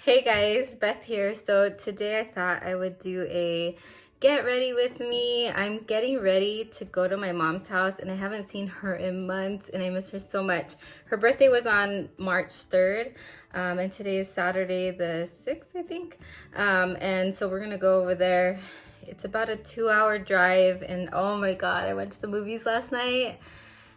Hey guys, Beth here. So today I thought I would do a get ready with me. I'm getting ready to go to my mom's house and I haven't seen her in months and I miss her so much. Her birthday was on March 3rd and today is Saturday the 6th, I think. And so we're gonna go over there. It's about a 2-hour drive and oh my God, I went to the movies last night.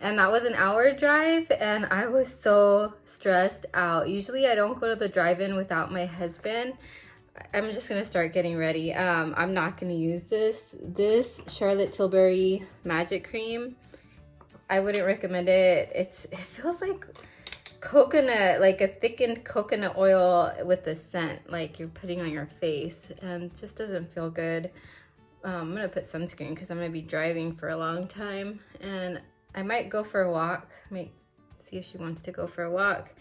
And that was an hour drive and I was so stressed out. Usually I don't go to the drive-in without my husband. I'm just gonna start getting ready. I'm not gonna use this Charlotte Tilbury Magic Cream. I wouldn't recommend it. It feels like coconut, like a thickened coconut oil with the scent like you're putting on your face, and it just doesn't feel good. I'm gonna put sunscreen because I'm gonna be driving for a long time, and I might go for a walk. Might see if she wants to go for a walk.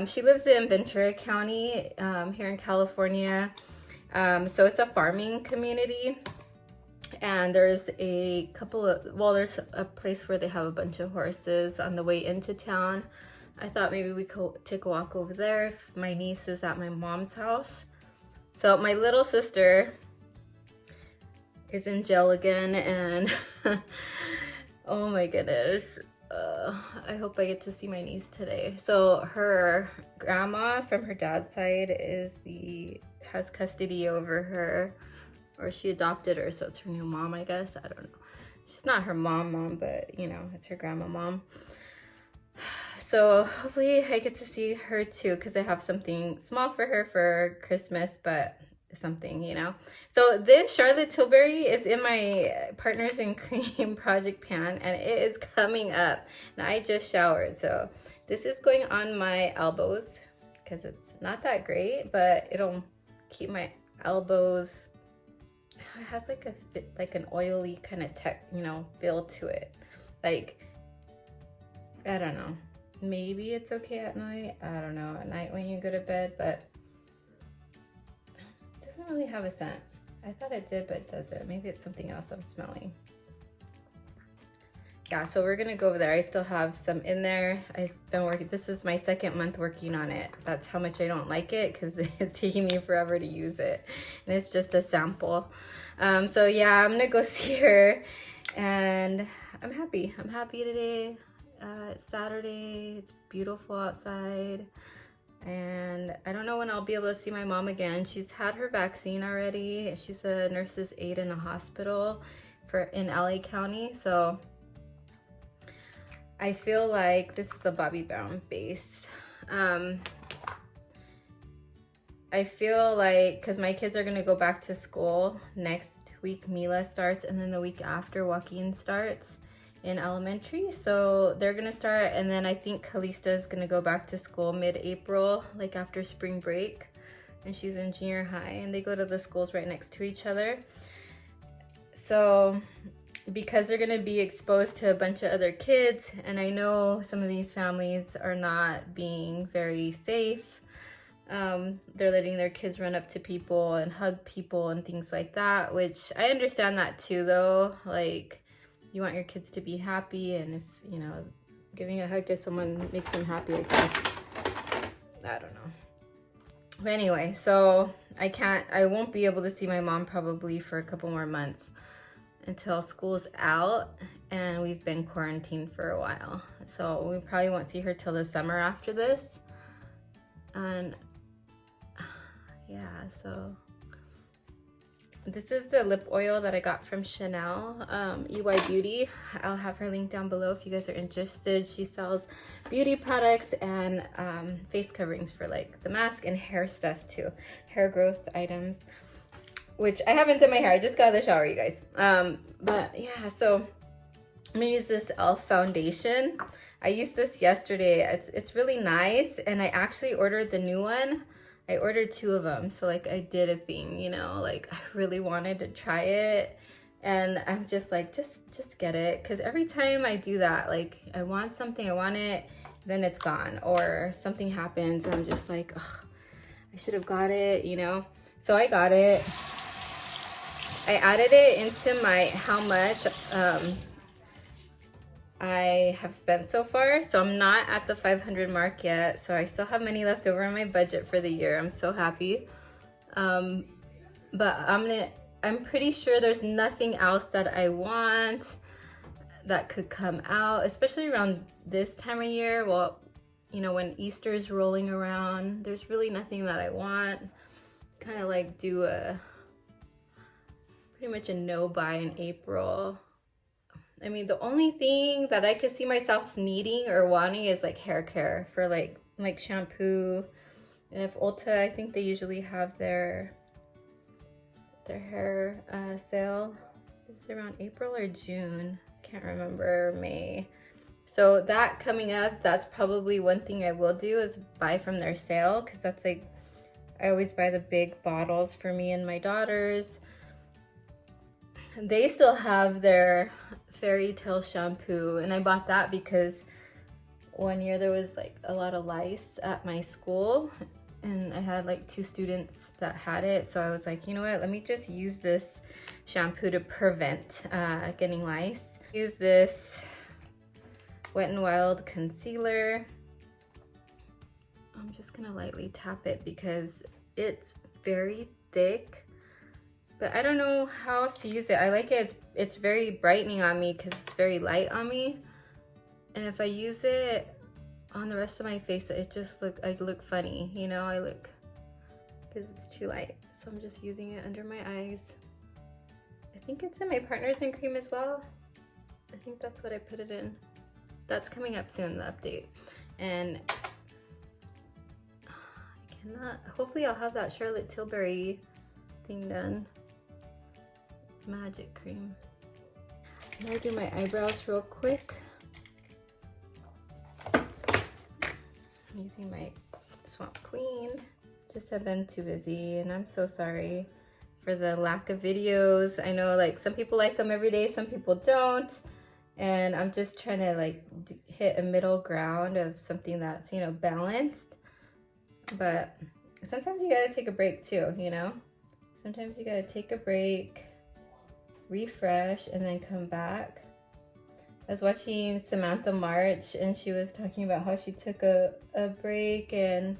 She lives in Ventura County here in California. So it's a farming community. And there's a couple of, well, there's a place where they have a bunch of horses on the way into town. I thought maybe we could take a walk over there if my niece is at my mom's house. So my little sister is in jail again, and oh my goodness. I hope I get to see my niece today. So her grandma from her dad's side has custody over her, or she adopted her, so it's her new mom, I guess. I don't know. She's not her mom, but you know, it's her grandma mom. So hopefully I get to see her too, because I have something small for her for Christmas, but something, you know. So then Charlotte Tilbury is in my Partners in Cream project pan, and it is coming up. And I just showered, so this is going on my elbows because it's not that great, but it'll keep my elbows. It has like an oily kind of feel to it. Like, I don't know. Maybe it's okay at night. I don't know, at night when you go to bed, but doesn't really have a scent. I thought it did, but it doesn't. Maybe it's something else I'm smelling. Yeah, so we're gonna go over there. I still have some in there. I've been working, this is my second month working on it. That's how much I don't like it, because it's taking me forever to use it. And it's just a sample. So yeah, I'm gonna go see her, and I'm happy. I'm happy today. It's Saturday, it's beautiful outside. And I don't know when I'll be able to see my mom again. She's had her vaccine already. She's a nurse's aide in a hospital in LA County. So I feel like this is the Bobbi Brown base. I feel like, because my kids are going to go back to school next week, Mila starts, and then the week after Joaquin starts in elementary, so they're gonna start, and then I think Calista is gonna go back to school mid-April, like after spring break, and she's in junior high, and they go to the schools right next to each other. So because they're gonna be exposed to a bunch of other kids, and I know some of these families are not being very safe, they're letting their kids run up to people and hug people and things like that, which I understand that too, though. Like, you want your kids to be happy, and if, you know, giving a hug to someone makes them happy, I guess. I don't know. But anyway, so I won't be able to see my mom probably for a couple more months until school's out, and we've been quarantined for a while. So we probably won't see her till the summer after this. And yeah, so this is the lip oil that I got from Chanel, EY Beauty. I'll have her link down below if you guys are interested. She sells beauty products and face coverings for like the mask and hair stuff too. Hair growth items, which I haven't done my hair. I just got out of the shower, you guys. But yeah, so I'm gonna use this e.l.f. foundation. I used this yesterday. It's really nice, and I actually ordered the new one. I ordered 2 of them, so like I did a thing, you know, like I really wanted to try it, and I'm just like, just get it, because every time I do that, like I want something, I want it, then it's gone, or something happens, and I'm just like, ugh, I should have got it, you know. So I got it. I added it into my how much I have spent so far. So I'm not at the 500 mark yet. So I still have money left over in my budget for the year. I'm so happy. But I'm pretty sure there's nothing else that I want that could come out, especially around this time of year. Well, you know, when Easter is rolling around, there's really nothing that I want. Kind of like do pretty much a no buy in April. I mean, the only thing that I could see myself needing or wanting is like hair care for like shampoo. And if Ulta, I think they usually have their hair sale. Is it around April or June? Can't remember. May. So that coming up, that's probably one thing I will do is buy from their sale, because that's like, I always buy the big bottles for me and my daughters. They still have their fairy tale shampoo, and I bought that because one year there was like a lot of lice at my school, and I had like 2 students that had it. So I was like, you know what, let me just use this shampoo to prevent getting lice. Use this Wet n Wild concealer. I'm just gonna lightly tap it because it's very thick, but I don't know how else to use it. I like it. It's very brightening on me because it's very light on me. And if I use it on the rest of my face, it just I look funny, you know, I look, because it's too light. So I'm just using it under my eyes. I think it's in my Partners in Cream as well. I think that's what I put it in. That's coming up soon, the update. And I cannot, hopefully I'll have that Charlotte Tilbury thing done. Magic cream. I'm gonna do my eyebrows real quick. I'm using my Swamp Queen. Just have been too busy, and I'm so sorry for the lack of videos. I know like some people like them every day, some people don't. And I'm just trying to like hit a middle ground of something that's, you know, balanced. But sometimes you gotta take a break too, you know? Sometimes you gotta take a break, refresh, and then come back. I was watching Samantha March, and she was talking about how she took a break, and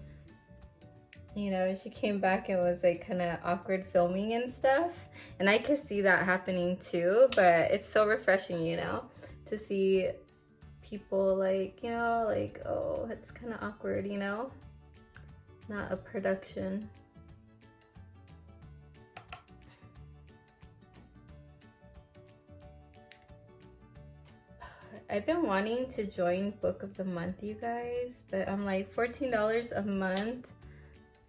you know, she came back and was like kind of awkward filming and stuff. And I could see that happening too, but it's so refreshing, you know, to see people like, you know, like, oh, it's kind of awkward, you know, not a production. I've been wanting to join Book of the Month, you guys, but I'm like $14 a month.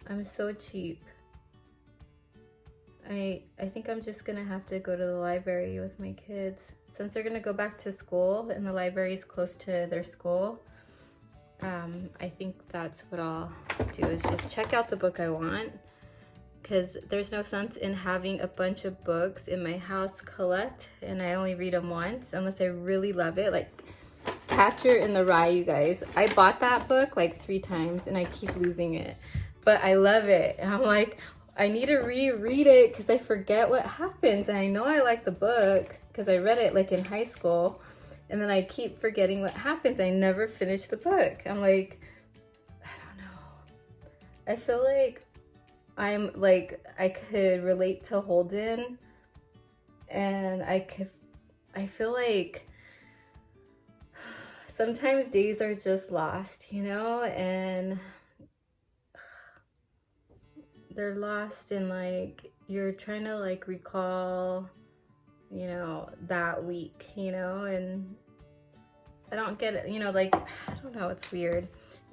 I'm so cheap. I think I'm just gonna have to go to the library with my kids. Since they're gonna go back to school and the library is close to their school, I think that's what I'll do, is just check out the book I want, because there's no sense in having a bunch of books in my house collect and I only read them once unless I really love it. Like Catcher in the Rye, you guys. I bought that book like 3 times and I keep losing it, but I love it. And I'm like, I need to reread it because I forget what happens. And I know I like the book because I read it like in high school, and then I keep forgetting what happens. I never finish the book. I'm like, I don't know. I feel like I'm like, I could relate to Holden, and I feel like sometimes days are just lost, you know, and they're lost in like, you're trying to like recall, you know, that week, you know, and I don't get it, you know, like, I don't know, it's weird.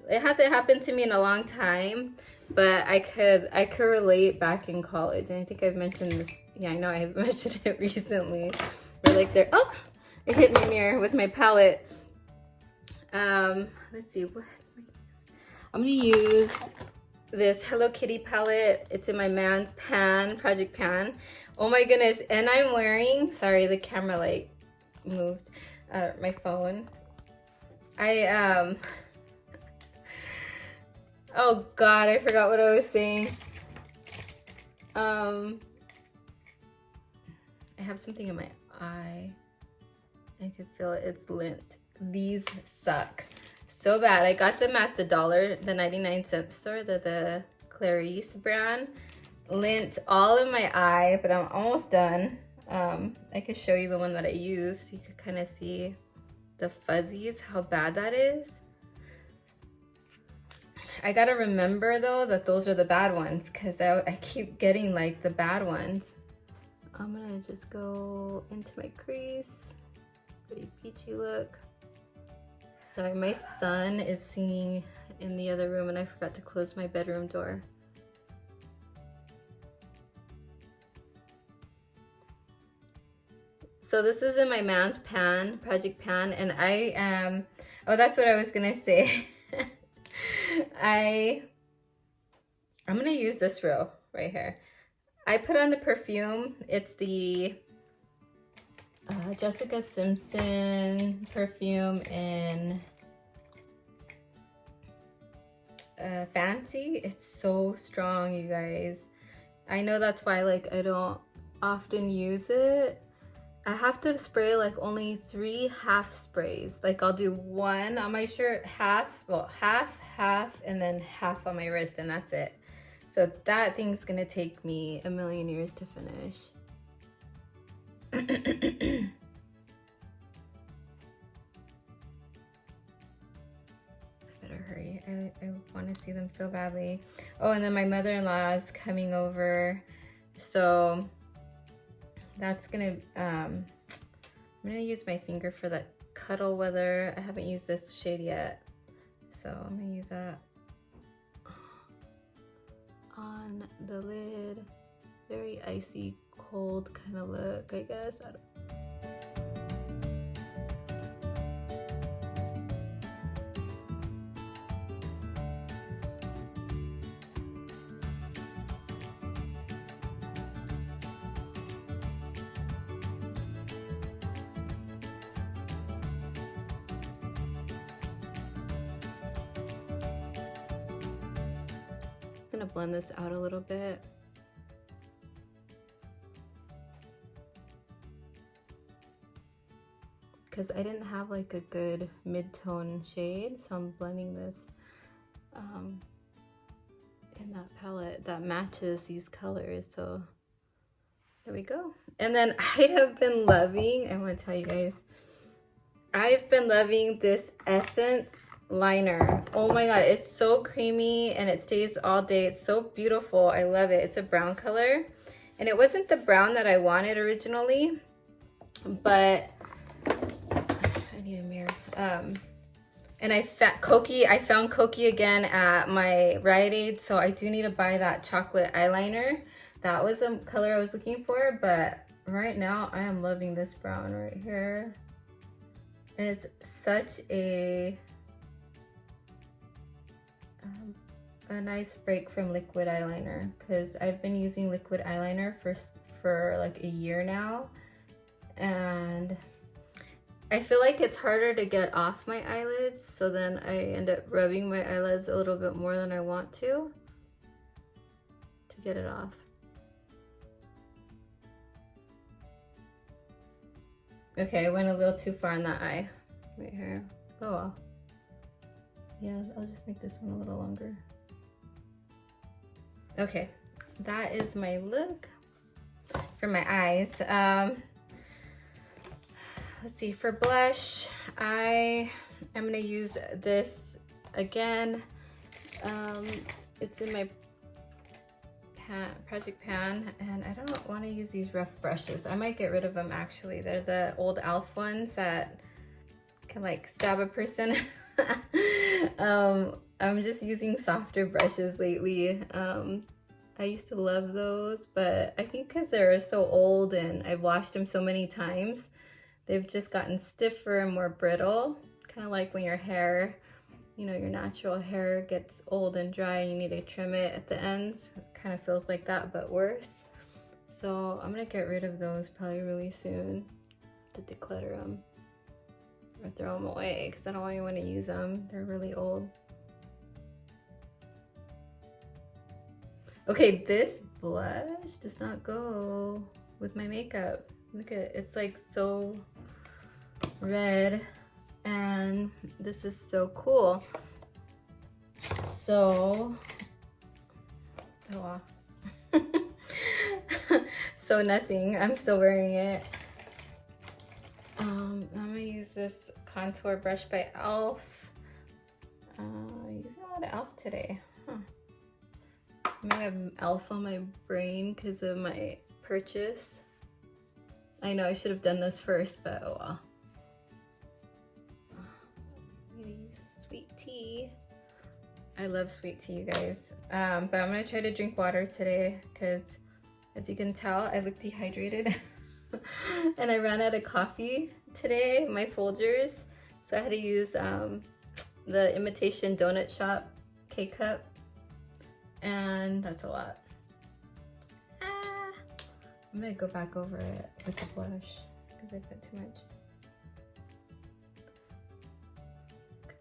It hasn't happened to me in a long time, but I could relate back in college. And I think I've mentioned this. Yeah, I know I've mentioned it recently. Where like there, oh, it hit my mirror with my palette. Let's see, what I'm gonna use this Hello Kitty palette. It's in my Man's Pan, Project Pan. Oh my goodness, and I'm wearing, sorry, the camera light moved, my phone. Oh God, I forgot what I was saying. I have something in my eye. I can feel it, it's lint. these suck so bad. I got them at the 99-cent store, the Clarice brand. Lint all in my eye, but I'm almost done. I could show you the one that I used. You could kind of see the fuzzies, how bad that is. I gotta remember though that those are the bad ones, because I keep getting like the bad ones. I'm gonna just go into my crease. Pretty peachy look. Sorry, my son is singing in the other room and I forgot to close my bedroom door. So this is in my man's pan, project pan, and I am, oh, that's what I was gonna say. I'm gonna use this row right here. I put on the perfume. It's the Jessica Simpson perfume in Fancy. It's so strong, you guys. I know that's why like I don't often use it. I have to spray like only 3 half sprays. Like I'll do 1 on my shirt, half, and then half on my wrist, and that's it. So that thing's gonna take me a million years to finish. I better hurry. I want to see them so badly. Oh, and then my mother-in-law is coming over, so that's gonna I'm gonna use my finger for that Cuddle Weather. I haven't used this shade yet, so I'm gonna use that on the lid. Very icy cold kind of look, I guess. I'm gonna blend this out a little bit. Because I didn't have like a good mid-tone shade, so I'm blending this in that palette that matches these colors. So there we go. And then I have been loving, I want to tell you guys, I've been loving this Essence liner. Oh my god, it's so creamy and it stays all day. It's so beautiful. I love it. It's a brown color, and it wasn't the brown that I wanted originally, but I need a mirror. And I found Koki again at my Rite Aid, so I do need to buy that chocolate eyeliner. That was the color I was looking for, but right now I am loving this brown right here. It's such a nice break from liquid eyeliner, because I've been using liquid eyeliner for like a year now, and I feel like it's harder to get off my eyelids, so then I end up rubbing my eyelids a little bit more than I want to get it off. Okay, I went a little too far in that eye right here. Oh well. Yeah, I'll just make this one a little longer. Okay, that is my look for my eyes. Let's see, for blush, I am gonna use this again. It's in my project pan, and I don't want to use these rough brushes. I might get rid of them actually. They're the old Elf ones that can like stab a person. I'm just using softer brushes lately. I used to love those, but I think because they're so old and I've washed them so many times, they've just gotten stiffer and more brittle. Kind of like when your hair, you know, your natural hair gets old and dry and you need to trim it at the ends. It kind of feels like that, but worse. So I'm gonna get rid of those probably really soon to declutter them or throw them away, because I don't really want to use them. They're really old. Okay, this blush does not go with my makeup. Look at it, it's like so red and this is so cool. So, oh wow. So nothing, I'm still wearing it. I'm gonna use this contour brush by e.l.f. Using a lot of e.l.f. today. Maybe I have e.l.f. on my brain because of my purchase. I know I should have done this first, but oh well. I'm gonna use sweet tea. I love sweet tea, you guys. But I'm gonna try to drink water today because, as you can tell, I look dehydrated. And I ran out of coffee today, my Folgers. So I had to use the imitation donut shop K-cup. And that's a lot. I'm gonna go back over it with the blush because I put too much.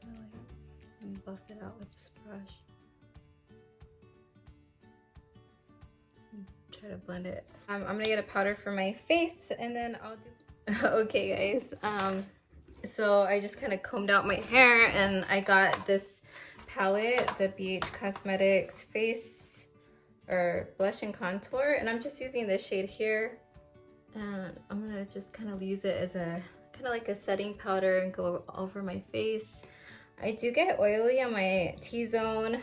Kind of like buff it out with this brush. Try to blend it. I'm gonna get a powder for my face and then I'll do. Okay, guys. So I just kind of combed out my hair and I got this palette, the BH Cosmetics face or blush and contour, and I'm just using this shade here, and I'm gonna just kind of use it as a kind of like a setting powder and go over my face. I do get oily on my T-zone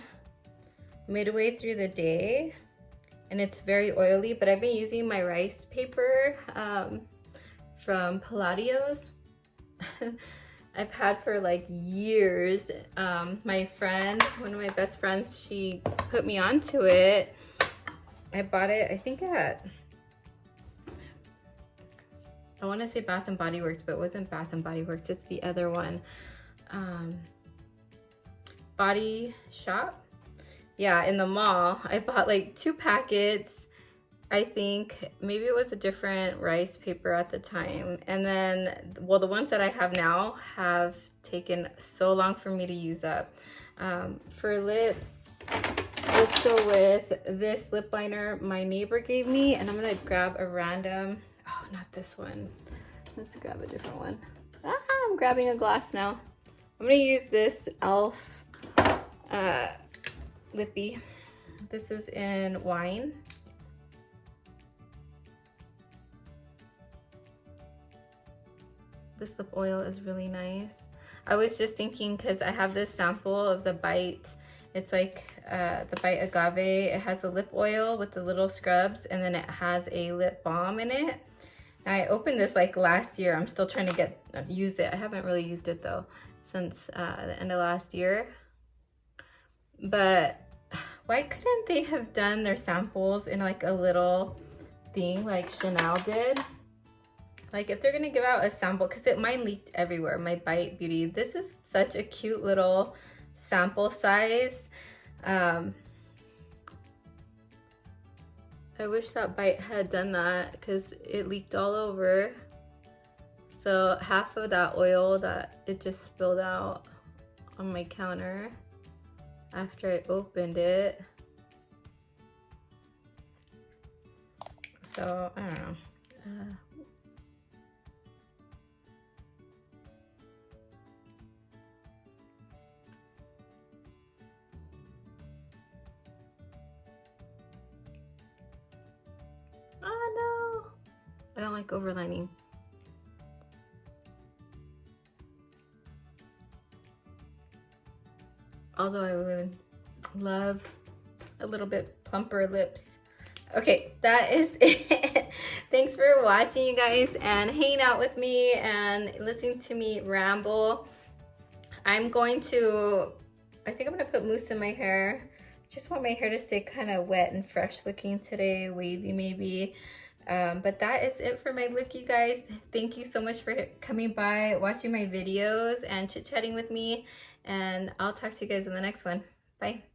midway through the day, and it's very oily, but I've been using my rice paper from Palladios. I've had for like years. My friend, one of my best friends, she put me onto it. I bought it, I think at, I want to say Bath and Body Works, but it wasn't Bath and Body Works, it's the other one. Body Shop. Yeah, in the mall. I bought like 2 packets. I think maybe it was a different rice paper at the time. And then, well, the ones that I have now have taken so long for me to use up. For lips, let's go with this lip liner my neighbor gave me. And I'm gonna grab a random, oh, not this one. Let's grab a different one. Ah, I'm grabbing a glass now. I'm gonna use this e.l.f. Lippy. This is in Wine. This lip oil is really nice. I was just thinking, because I have this sample of the Bite. It's like the Bite Agave. It has a lip oil with the little scrubs, and then it has a lip balm in it. I opened this like last year. I'm still trying to use it. I haven't really used it though since the end of last year. But why couldn't they have done their samples in like a little thing like Chanel did? Like if they're gonna give out a sample, because mine leaked everywhere, my Bite Beauty. This is such a cute little sample size. I wish that Bite had done that because it leaked all over. So half of that oil that it just spilled out on my counter after I opened it. So I don't know. Oh no! I don't like overlining. Although I would love a little bit plumper lips. Okay, that is it. Thanks for watching, you guys, and hanging out with me and listening to me ramble. I think I'm gonna put mousse in my hair. Just want my hair to stay kind of wet and fresh looking today, wavy maybe. But that is it for my look, you guys. Thank you so much for coming by, watching my videos, and chit-chatting with me. And I'll talk to you guys in the next one. Bye.